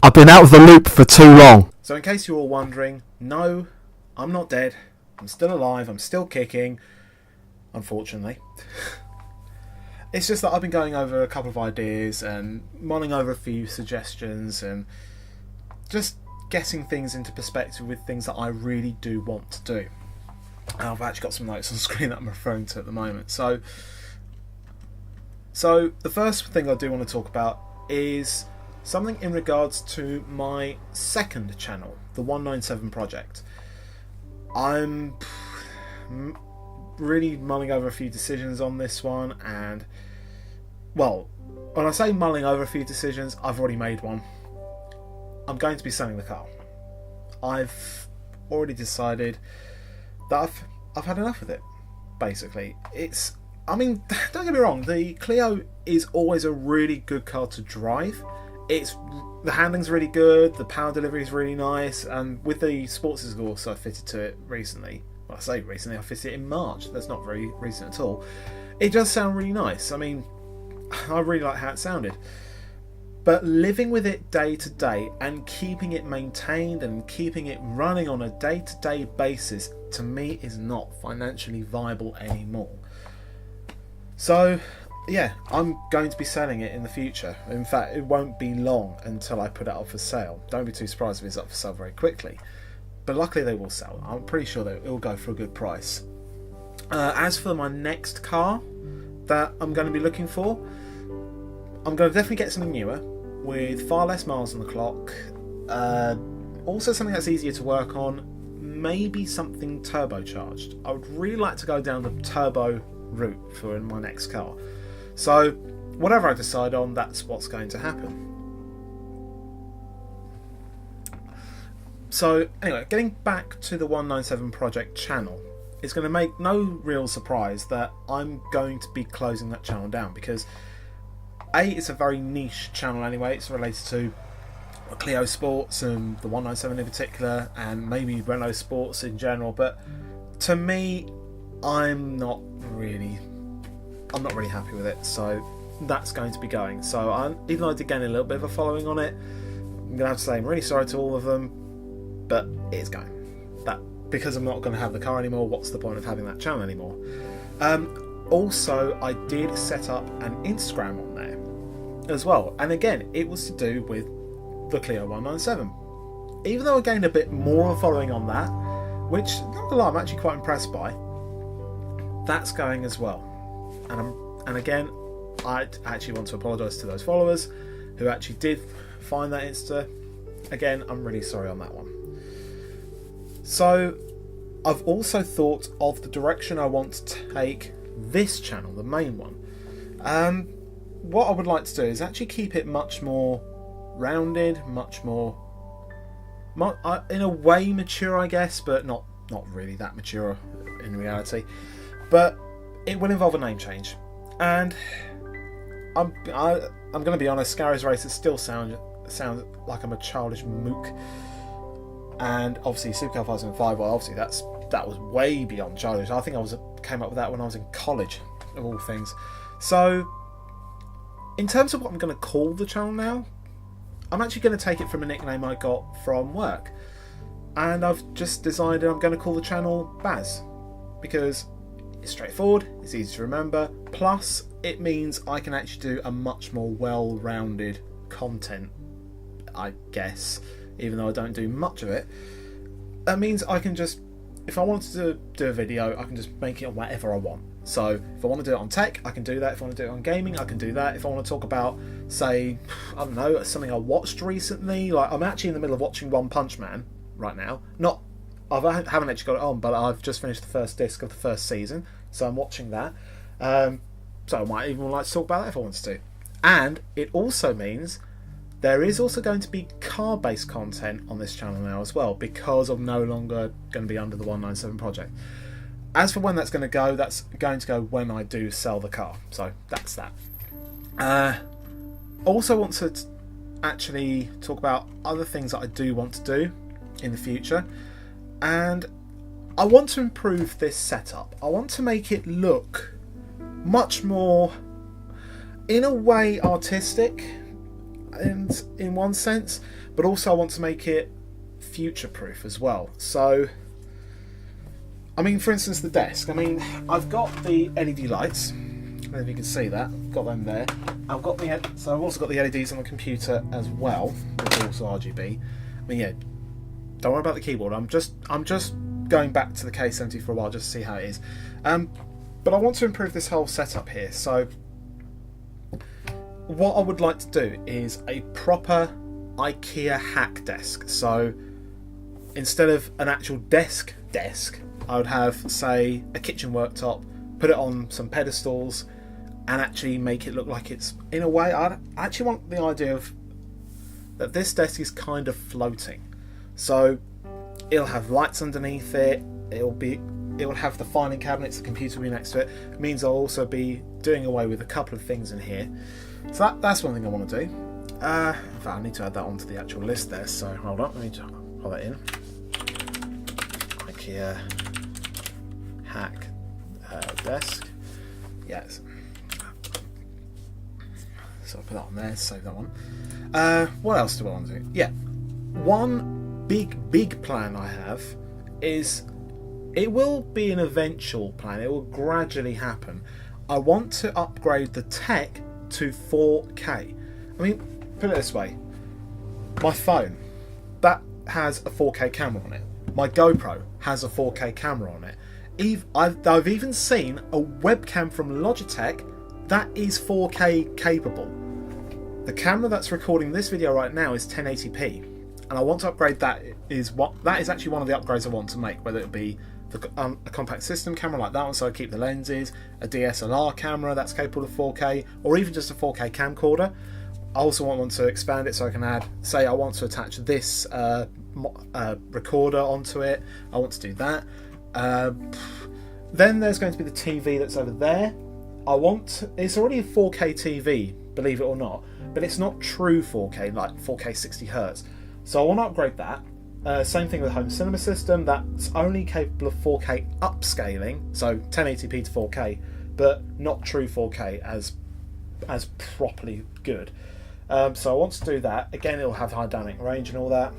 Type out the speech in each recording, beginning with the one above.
I've been out of the loop for too long. So in case you're all wondering, no, I'm not dead. I'm still alive. I'm still kicking. Unfortunately. It's just that I've been going over a couple of ideas and mulling over a few suggestions and just getting things into perspective with things that I really do want to do. And I've actually got some notes on screen that I'm referring to at the moment. So the first thing I do want to talk about is something in regards to my second channel, the 197 project. I'm really mulling over a few decisions on this one, and well, when I say mulling over a few decisions, I've already made one. I'm going to be selling the car. I've already decided that I've had enough of it. Basically, I mean, don't get me wrong, the Clio is always a really good car to drive. The handling's really good, the power delivery is really nice, and with the sports exhaust I fitted to it recently, well, I say recently, I fitted it in March, that's not very recent at all, it does sound really nice. I mean, I really like how it sounded. But living with it day to day and keeping it maintained and keeping it running on a day-to-day basis, to me, is not financially viable anymore. So yeah, I'm going to be selling it in the future. In fact, it won't be long until I put it up for sale. Don't be too surprised if it's up for sale very quickly. But luckily they will sell. I'm pretty sure that it will go for a good price. As for my next car that I'm going to be looking for, I'm going to definitely get something newer with far less miles on the clock. Also something that's easier to work on. Maybe something turbocharged. I would really like to go down the turbo route for my next car. So whatever I decide on, that's what's going to happen. So anyway, getting back to the 197 project channel, it's going to make no real surprise that I'm going to be closing that channel down, because it's a very niche channel anyway. It's related to Clio Sports and the 197 in particular, and maybe Renault Sports in general, but to me, I'm not really happy with it, so that's going to be going. So even though I did gain a little bit of a following on it, I'm going to have to say I'm really sorry to all of them, but it's going. Because I'm not going to have the car anymore, what's the point of having that channel anymore? Also, I did set up an Instagram on there as well, and again, it was to do with the Clio 197. Even though I gained a bit more of a following on that, which, not gonna lie, I'm actually quite impressed by, that's going as well. And again, I actually want to apologise to those followers who actually did find that Insta. Again, I'm really sorry on that one. So I've also thought of the direction I want to take this channel, the main one. What I would like to do is actually keep it much more rounded, much more, in a way, mature, I guess, but not really that mature in reality. But it will involve a name change, and I'm going to be honest, Scarry's Racers still sound like I'm a childish mook. And obviously Supercar 505, well, obviously that was way beyond childish. I think came up with that when I was in college, of all things. So in terms of what I'm going to call the channel now, I'm actually going to take it from a nickname I got from work, and I've just decided I'm going to call the channel Baz, because it's straightforward, it's easy to remember, plus it means I can actually do a much more well-rounded content, I guess, even though I don't do much of it. That means I can just, if I wanted to do a video, I can just make it on whatever I want. So if I want to do it on tech, I can do that. If I want to do it on gaming, I can do that. If I want to talk about, say, I don't know, something I watched recently, like I'm actually in the middle of watching One Punch Man right now. I haven't actually got it on, but I've just finished the first disc of the first season, so I'm watching that. So I might even like to talk about that if I wanted to. And it also means there is also going to be car-based content on this channel now as well, because I'm no longer going to be under the 197 project. As for when that's going to go when I do sell the car. So that's that. I also want to actually talk about other things that I do want to do in the future. And I want to improve this setup. I want to make it look much more, in a way, artistic, and in one sense, but also I want to make it future-proof as well. So, I mean, for instance, the desk. I mean, I've got the LED lights. I don't know if you can see that. I've got them there. I've also got the LEDs on the computer as well, which are also RGB. I mean, yeah, don't worry about the keyboard. I'm just going back to the K70 for a while just to see how it is. But I want to improve this whole setup here. So, what I would like to do is a proper IKEA hack desk. So, instead of an actual desk, I would have, say, a kitchen worktop, put it on some pedestals, and actually make it look like it's, in a way, I actually want the idea of that this desk is kind of floating. So it'll have lights underneath it, it will have the filing cabinets, the computer will be next to it. It means I'll also be doing away with a couple of things in here. So that's one thing I want to do. In fact, I need to add that onto the actual list there, so hold on, let me just hold that in. IKEA hack desk. Yes. So I'll put that on there, save that one. What else do I want to do? Yeah. One big plan I have is, it will be an eventual plan, it will gradually happen. I want to upgrade the tech to 4K. I mean, put it this way. My phone, that has a 4K camera on it. My GoPro has a 4K camera on it. I've even seen a webcam from Logitech that is 4K capable. The camera that's recording this video right now is 1080p, and I want to upgrade that. That is actually one of the upgrades I want to make, whether it be a compact system camera like that one, so I keep the lenses, a DSLR camera that's capable of 4K, or even just a 4K camcorder. I also want to expand it so I can add, say I want to attach this recorder onto it. I want to do that. Then there's going to be the TV that's over there. It's already a 4K TV, believe it or not, but it's not true 4K, like 4K 60Hz. So I want to upgrade that. Same thing with the home cinema system, that's only capable of 4K upscaling, so 1080p to 4K, but not true 4K as properly good. So I want to do that. Again, it'll have high dynamic range and all that.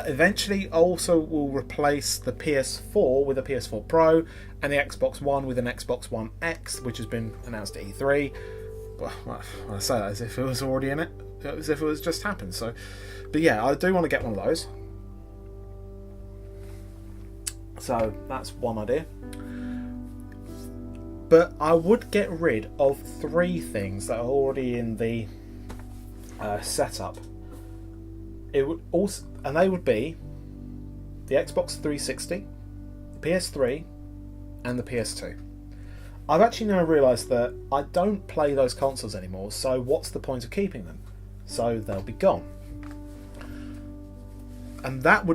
Eventually, I also will replace the PS4 with a PS4 Pro and the Xbox One with an Xbox One X, which has been announced at E3. Well, I say that as if it was already in it, as if it was just happened. So, but yeah, I do want to get one of those. So that's one idea. But I would get rid of 3 things that are already in the setup. It would also, and they would be the Xbox 360, the PS3, and the PS2. I've actually now realised that I don't play those consoles anymore, so what's the point of keeping them? So they'll be gone. And that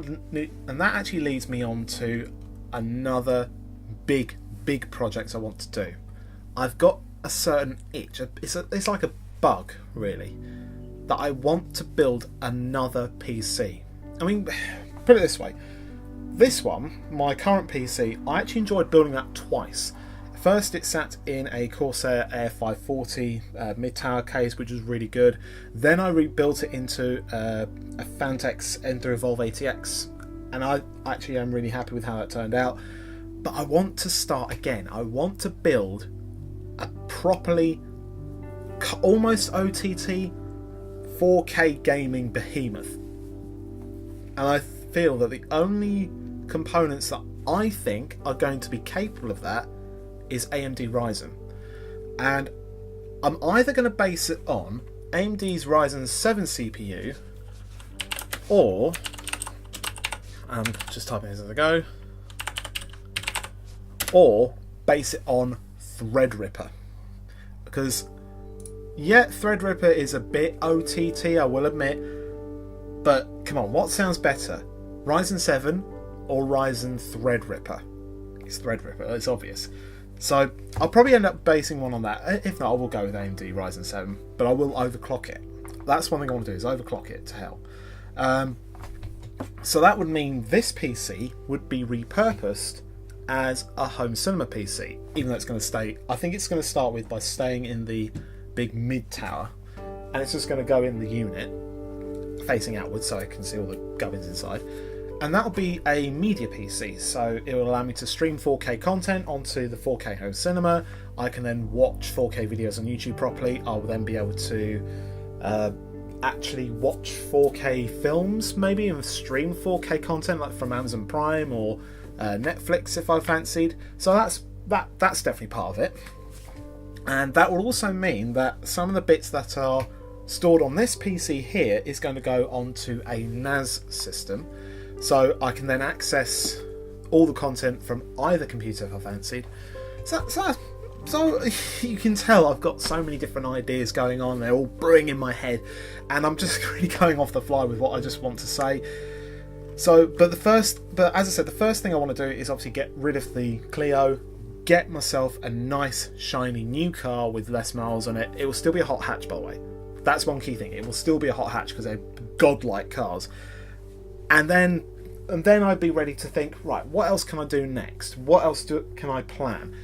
actually leads me on to another big project I want to do. I've got a certain itch. It's like a bug, really, that I want to build another PC. I mean, put it this way. This one, my current PC, I actually enjoyed building that twice. First, it sat in a Corsair Air 540 mid-tower case, which was really good. Then I rebuilt it into a Fantex Ender Evolve ATX, and I actually am really happy with how that turned out. But I want to start again. I want to build a properly, almost OTT 4K gaming behemoth. And I feel that the only components that I think are going to be capable of that is AMD Ryzen. And I'm either going to base it on AMD's Ryzen 7 CPU, or I'm just typing this as I go, or base it on Threadripper. Because yeah, Threadripper is a bit OTT, I will admit, but come on, what sounds better? Ryzen 7 or Ryzen Threadripper? It's Threadripper, it's obvious. So I'll probably end up basing one on that. If not, I will go with AMD Ryzen 7, but I will overclock it. That's one thing I want to do, is overclock it to hell. So that would mean this PC would be repurposed as a home cinema PC, even though it's going to stay, I think it's going to start with by staying in the big mid tower, and it's just going to go in the unit facing outwards so I can see all the gubbins inside. And that'll be a media PC, so it will allow me to stream 4K content onto the 4K home cinema. I can then watch 4K videos on YouTube properly. I will then be able to actually watch 4K films, maybe, and stream 4K content like from Amazon Prime or Netflix if I fancied. So that's definitely part of it. And that will also mean that some of the bits that are stored on this PC here is going to go onto a NAS system. So I can then access all the content from either computer if I fancied. So you can tell I've got so many different ideas going on. They're all brewing in my head, and I'm just really going off the fly with what I just want to say. So, but as I said, the first thing I want to do is obviously get rid of the Clio, get myself a nice shiny new car with less miles on it. It will still be a hot hatch, by the way. That's one key thing. It will still be a hot hatch because they're godlike cars. And then I'd be ready to think, right, what else can I do next? What else can I plan?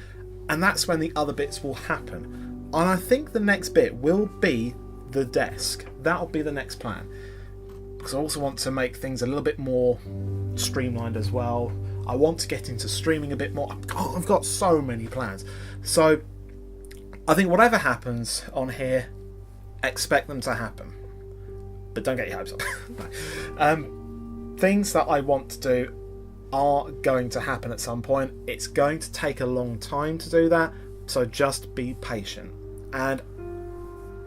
And that's when the other bits will happen. And I think the next bit will be the desk. That'll be the next plan. Because I also want to make things a little bit more streamlined as well. I want to get into streaming a bit more. I've got so many plans. So I think whatever happens on here, expect them to happen. But don't get your hopes up. No. Things that I want to do are going to happen at some point. It's going to take a long time to do that, so just be patient. And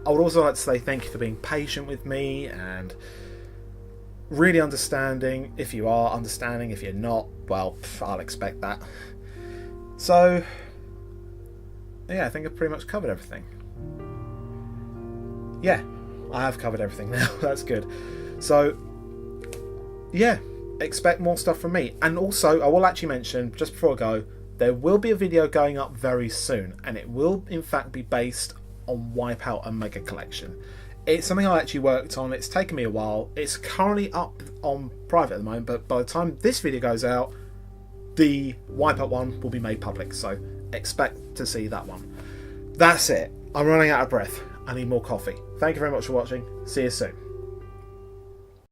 I would also like to say thank you for being patient with me and really understanding. If you are understanding, if you're not, well, I'll expect that. So yeah, I think I've pretty much covered everything. Yeah, I have covered everything now. That's good. So yeah, expect more stuff from me. And also, I will actually mention, just before I go, there will be a video going up very soon, and it will in fact be based on Wipeout and Mega Collection. It's something I actually worked on. It's taken me a while. It's currently up on private at the moment, but by the time this video goes out, the Wipeout one will be made public, so expect to see that one. That's it. I'm running out of breath. I need more coffee. Thank you very much for watching. See you soon.